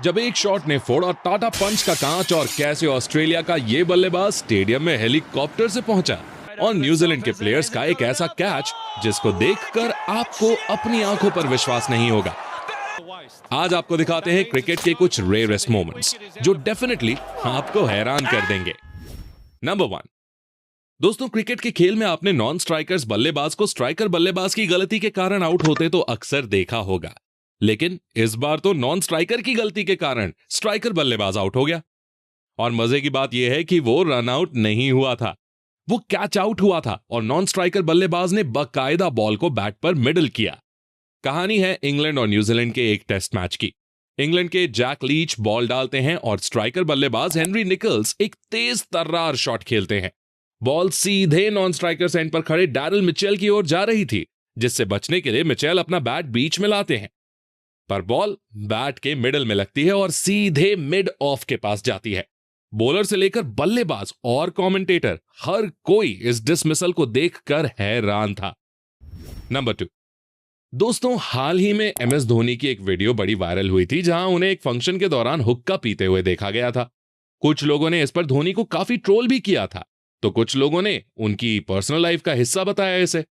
जब एक शॉट ने फोड़ा टाटा पंच का कांच और कैसे ऑस्ट्रेलिया का ये बल्लेबाज स्टेडियम में हेलीकॉप्टर से पहुंचा और न्यूजीलैंड के प्लेयर्स का एक ऐसा कैच जिसको देखकर आपको अपनी आंखों पर विश्वास नहीं होगा। आज आपको दिखाते हैं क्रिकेट के कुछ रेयरेस्ट मोमेंट्स जो डेफिनेटली आपको हैरान कर देंगे। नंबर 1, दोस्तों क्रिकेट के खेल में आपने नॉन स्ट्राइकर्स बल्लेबाज को स्ट्राइकर बल्लेबाज की गलती के कारण आउट होते तो अक्सर देखा होगा, लेकिन इस बार तो नॉन स्ट्राइकर की गलती के कारण स्ट्राइकर बल्लेबाज आउट हो गया। और मजे की बात यह है कि वो रन आउट नहीं हुआ था, वो कैच आउट हुआ था और नॉन स्ट्राइकर बल्लेबाज ने बाकायदा बॉल को बैट पर मिडल किया। कहानी है इंग्लैंड और न्यूजीलैंड के एक टेस्ट मैच की। इंग्लैंड के जैक लीच बॉल डालते हैं और स्ट्राइकर बल्लेबाज हेनरी निकल्स एक तेज तर्रार शॉट खेलते हैं। बॉल सीधे नॉन स्ट्राइकर एंड पर खड़े डैरिल मिचेल की ओर जा रही थी, जिससे बचने के लिए मिचेल अपना बैट बीच में लाते हैं, पर बॉल बैट के मिडल में लगती है और सीधे मिड ऑफ के पास जाती है। बॉलर से लेकर बल्लेबाज और कमेंटेटर हर कोई इस डिसमिसल को देखकर हैरान था। नंबर 2, दोस्तों हाल ही में एमएस धोनी की एक वीडियो बड़ी वायरल हुई थी जहां उन्हें एक फंक्शन के दौरान हुक्का पीते हुए देखा गया था। कुछ लोगों ने इस पर धोनी को काफी ट्रोल भी किया था, तो कुछ लोगों ने उनकी पर्सनल लाइफ का हिस्सा बताया इसे।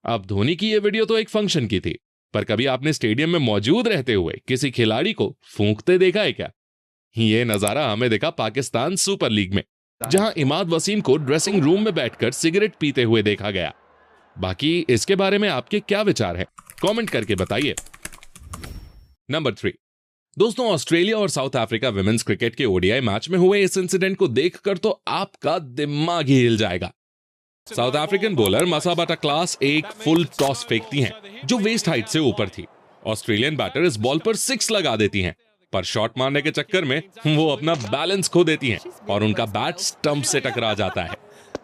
अब धोनी की यह वीडियो तो एक फंक्शन की थी, पर कभी आपने स्टेडियम में मौजूद रहते हुए किसी खिलाड़ी को फूंकते देखा है क्या? यह नजारा हमें देखा पाकिस्तान सुपर लीग में, जहां इमाद वसीम को ड्रेसिंग रूम में बैठकर सिगरेट पीते हुए देखा गया। बाकी इसके बारे में आपके क्या विचार हैं? कमेंट करके बताइए। नंबर 3, दोस्तों ऑस्ट्रेलिया और साउथ अफ्रीका विमेंस क्रिकेट के ओडीआई मैच में हुए इस इंसिडेंट को देखकर तो आपका दिमाग ही हिल जाएगा। साउथ अफ्रीकन बॉलर मसाबाटा क्लास एक फुल टॉस फेंकती हैं जो वेस्ट हाइट से ऊपर थी। ऑस्ट्रेलियन बैटर इस बॉल पर 6 लगा देती हैं, पर शॉट मारने के चक्कर में वो अपना बैलेंस खो देती हैं और उनका बैट स्टंप से टकरा जाता है,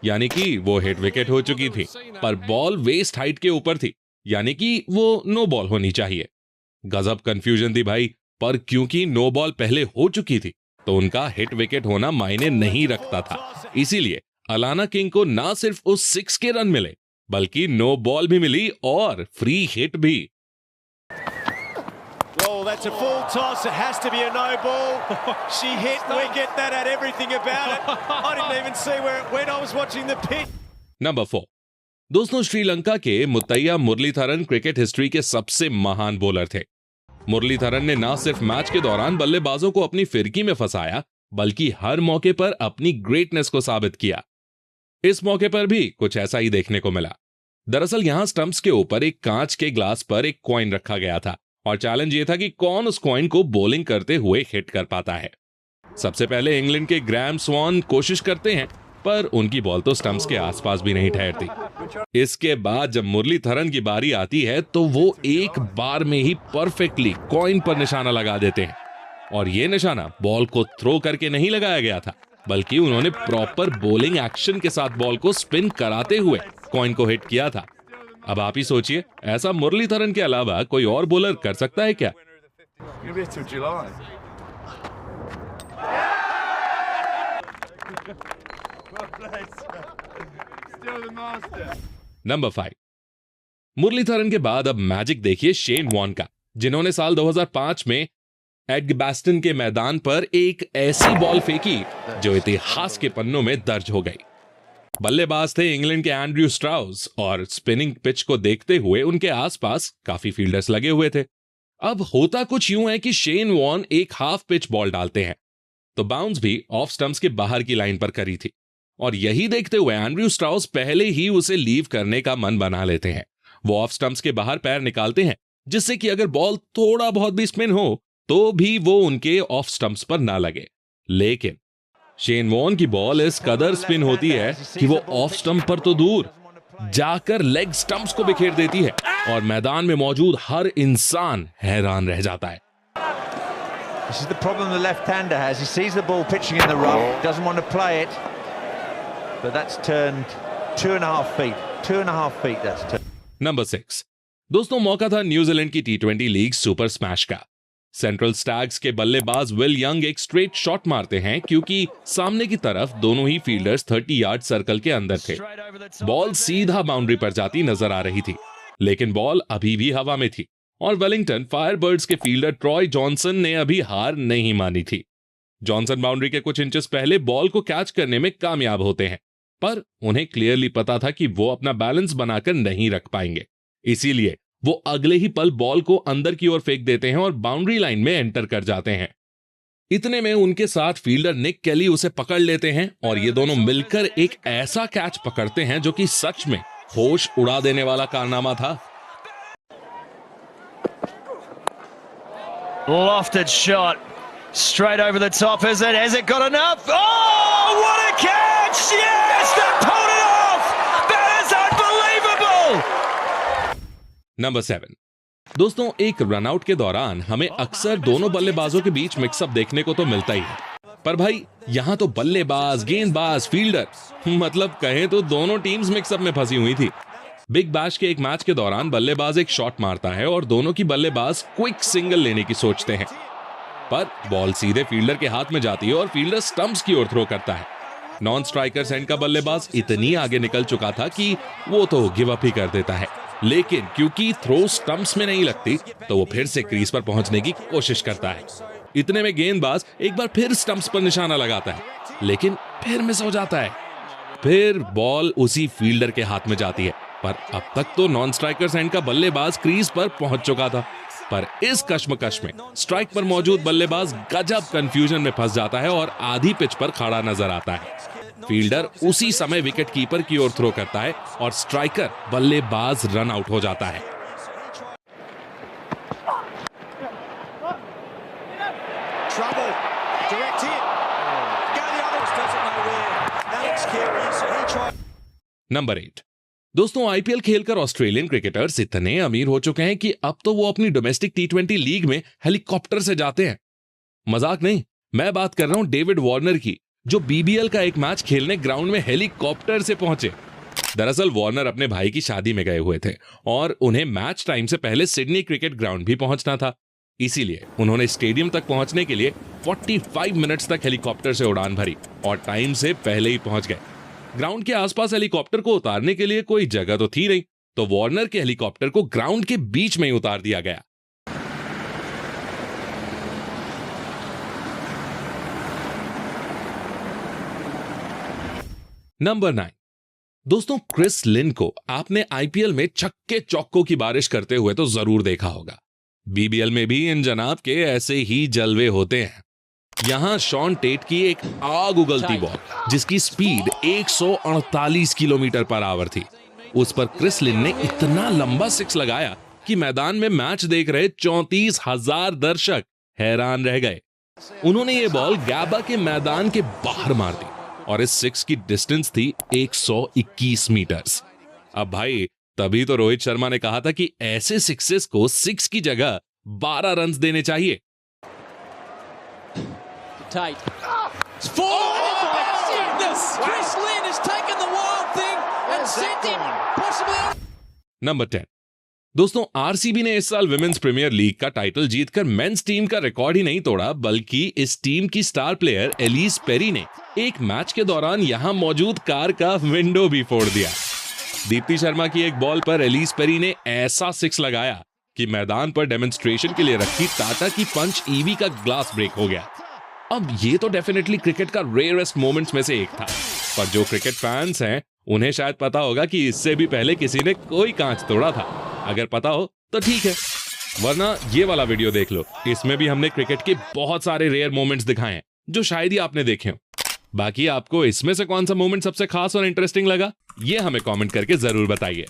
यानी कि वो हिट विकेट हो चुकी थी, पर बॉल वेस्ट हाइट के ऊपर थी, यानी कि वो नो बॉल होनी चाहिए। गजब कंफ्यूजन थी भाई, पर क्योंकि नो बॉल पहले हो चुकी थी तो उनका हिट विकेट होना मायने नहीं रखता था। इसीलिए अलाना किंग को ना सिर्फ उस 6 के रन मिले, बल्कि नो बॉल भी मिली और फ्री हिट भी। That's a full toss. It has to be a no ball. She hit wicket. That had everything about it. I didn't even see where it went. I was watching the pitch. Number 4, दोस्तों श्रीलंका के Muttiah Muraleedharan cricket history के सबसे महान bowler थे। मुरलीधरन ने ना सिर्फ match के दौरान बल्लेबाजों को अपनी फिरकी में फंसाया, बल्कि हर मौके पर अपनी ग्रेटनेस को साबित किया। इस मौके पर भी कुछ ऐसा ही देखने को मिला। दरअसल यहां स्टंप्स के ऊपर एक कांच के ग्लास पर एक कॉइन रखा गया था और चैलेंज ये था कि कौन उस कॉइन को बॉलिंग करते हुए हिट कर पाता है। सबसे पहले इंग्लैंड के ग्राहम स्वॉन कोशिश करते हैं, पर उनकी बॉल तो स्टंप्स के आसपास भी नहीं ठहरती। इसके बाद जब मुरलीधरन की बारी आती है तो वो एक बार में ही परफेक्टली कॉइन पर निशाना लगा देते हैं, और ये निशाना बॉल को थ्रो करके नहीं लगाया गया था, बल्कि उन्होंने प्रॉपर बॉलिंग एक्शन के साथ बॉल को स्पिन कराते हुए कॉइन को हिट किया था। अब आप ही सोचिए, ऐसा मुरलीधरन के अलावा कोई और बॉलर कर सकता है क्या? नंबर 5, मुरलीधरन के बाद अब मैजिक देखिए शेन वॉर्न का, जिन्होंने साल 2005 में एडग्बास्टन के मैदान पर एक ऐसी बॉल फेंकी जो इतिहास के पन्नों में दर्ज हो गई। बल्लेबाज थे इंग्लैंड के एंड्रयू स्ट्राउस और स्पिनिंग पिच को देखते हुए उनके आसपास काफी फील्डर्स लगे हुए थे। अब होता कुछ यूं है कि शेन वॉर्न एक हाफ पिच बॉल डालते हैं, तो बाउंस भी ऑफ स्टंप्स के बाहर की लाइन पर करी थी, और यही देखते हुए एंड्रयू स्ट्राउस पहले ही उसे लीव करने का मन बना लेते हैं। वो ऑफ स्टंप्स के बाहर पैर निकालते हैं, जिससे कि अगर बॉल थोड़ा बहुत भी स्पिन हो तो भी वो उनके ऑफ स्टंप्स पर ना लगे। लेकिन शेन वॉर्न की बॉल इस कदर स्पिन होती है कि वो ऑफ स्टंप पर तो दूर जाकर लेग स्टंप्स को बिखेर देती है, और मैदान में मौजूद हर इंसान हैरान रह जाता है। This is the problem the left-hander has. He sees the ball pitching in the rough, doesn't want to play it, but that's turned 2.5 feet. 2.5 feet that's turned. Number 6, दोस्तों मौका था न्यूजीलैंड की T20 लीग सुपर स्मैश का। Central stags के बल्लेबाज will young एक straight shot मारते हैं क्योंकि सामने की तरफ दोनों ही फील्डर्स 30 यार्ड सर्कल के अंदर थे। बॉल सीधा बाउंड्री पर जाती नजर आ रही थी, लेकिन बॉल अभी भी हवा में थी और वेलिंगटन फायरबर्ड्स के फील्डर ट्रॉय जॉनसन ने अभी हार नहीं मानी थी। जॉनसन बाउंड्री के कुछ इंचेस पहले बॉल को कैच करने में कामयाब होते हैं, पर उन्हें क्लियरली पता था कि वो अपना बैलेंस बनाकर नहीं रख पाएंगे। इसीलिए वो अगले ही पल बॉल को अंदर की ओर फेंक देते हैं और बाउंड्री लाइन में एंटर कर जाते हैं। इतने में उनके साथ फील्डर निक केली उसे पकड़ लेते हैं और ये दोनों मिलकर एक ऐसा कैच पकड़ते हैं जो कि सच में होश उड़ा देने वाला कारनामा था। Lofted shot straight over the top. Has it got enough? Oh, what a catch! Yes, they pulled it off. That is unbelievable. Number 7। दोस्तों, एक रनआउट के दौरान हमें अक्सर दोनों बल्लेबाजों के बीच मिक्सअप देखने को तो मिलता ही है, पर भाई यहां तो बल्लेबाज, गेंदबाज, फील्डर, मतलब कहें तो दोनों टीम्स मिक्सअप में फंसी हुई थी। बिग बैश के एक मैच के दौरान बल्लेबाज एक शॉट मारता है और दोनों की बल्लेबाज क्विक सिंगल लेने की सोचते हैं, पर बॉल सीधे फील्डर के हाथ में जाती है और फील्डर स्टंप्स की ओर थ्रो करता है। नॉन स्ट्राइकर एंड का बल्लेबाज इतनी आगे निकल चुका था कि वो तो गिव अप ही कर देता है, लेकिन क्योंकि थ्रो स्टंप्स में नहीं लगती तो वो फिर से क्रीज पर पहुंचने की कोशिश करता है। इतने में गेंदबाज एक बार फिर स्टंप्स पर निशाना लगाता है, लेकिन फिर मिस हो जाता है। फिर बॉल उसी फील्डर के हाथ में जाती है, पर अब तक तो नॉन स्ट्राइकर एंड का बल्लेबाज क्रीज पर पहुंच चुका था। पर इस कश्मकश में स्ट्राइक पर मौजूद बल्लेबाज गजब कंफ्यूजन में फंस जाता है और आधी पिच पर खड़ा नजर आता है। फील्डर उसी समय विकेट कीपर की ओर थ्रो करता है और स्ट्राइकर बल्लेबाज रन आउट हो जाता है। नंबर 8। दोस्तों, आईपीएल खेलकर ऑस्ट्रेलियन क्रिकेटर्स इतने अमीर हो चुके हैं कि अब तो वो अपनी डोमेस्टिक टी20 लीग में हेलीकॉप्टर से जाते हैं। मजाक नहीं, मैं बात कर रहा हूं डेविड वार्नर की, जो बीबीएल का एक मैच खेलने ग्राउंड में हेलीकॉप्टर से पहुंचे। दरअसल वार्नर अपने भाई की शादी में गए हुए थे और उन्हें मैच टाइम से पहले सिडनी क्रिकेट ग्राउंड भी पहुंचना था। इसीलिए उन्होंने स्टेडियम तक पहुंचने के लिए 45 मिनट्स तक हेलीकॉप्टर से उड़ान भरी और टाइम से पहले ही पहुंच गए। ग्राउंड के आसपास हेलीकॉप्टर को उतारने के लिए कोई जगह तो थी नहीं, तो वार्नर के हेलीकॉप्टर को ग्राउंड के बीच में ही उतार दिया गया। नंबर 9। दोस्तों, क्रिस लिन को आपने आईपीएल में छक्के चौकों की बारिश करते हुए तो जरूर देखा होगा। बीबीएल में भी इन जनाब के ऐसे ही जलवे होते हैं। यहां शॉन टेट की एक आग उगलती बॉल, जिसकी स्पीड 148 किलोमीटर पर आवर थी, उस पर क्रिस लिन ने इतना लंबा सिक्स लगाया कि मैदान में मैच देख रहे 34,000 दर्शक हैरान रह गए। उन्होंने ये बॉल गैबा के मैदान के बाहर मार दी और इस सिक्स की डिस्टेंस थी 121 मीटर्स। अब भाई, तभी तो रोहित शर्मा ने कहा था कि ऐसे सिक्सेस को 6 की जगह 12 रन देने चाहिए। नंबर 10। दोस्तों, आरसीबी ने इस साल विमेंस प्रीमियर लीग का टाइटल जीतकर मेंस टीम का रिकॉर्ड ही नहीं तोड़ा, बल्कि इस टीम की स्टार प्लेयर एलिस पेरी ने एक मैच के दौरान यहां मौजूद कार का विंडो भी फोड़ दिया। दीप्ति शर्मा की एक बॉल पर एलिस पेरी ने ऐसा सिक्स लगाया कि मैदान पर डेमोन्स्ट्रेशन के लिए रखी टाटा की पंच ईवी का ग्लास ब्रेक हो गया। अब ये तो डेफिनेटली क्रिकेट का रेयरेस्ट मोमेंट्स में से एक था, पर जो क्रिकेट फैंस हैं उन्हें शायद पता होगा कि इससे भी पहले किसी ने कोई कांच तोड़ा था। अगर पता हो तो ठीक है, वरना ये वाला वीडियो देख लो, इसमें भी हमने क्रिकेट के बहुत सारे रेयर मोमेंट्स दिखाए हैं जो शायद ही आपने देखे हो। बाकी आपको इसमें से कौन सा मोमेंट सबसे खास और इंटरेस्टिंग लगा, ये हमें कमेंट करके जरूर बताइए।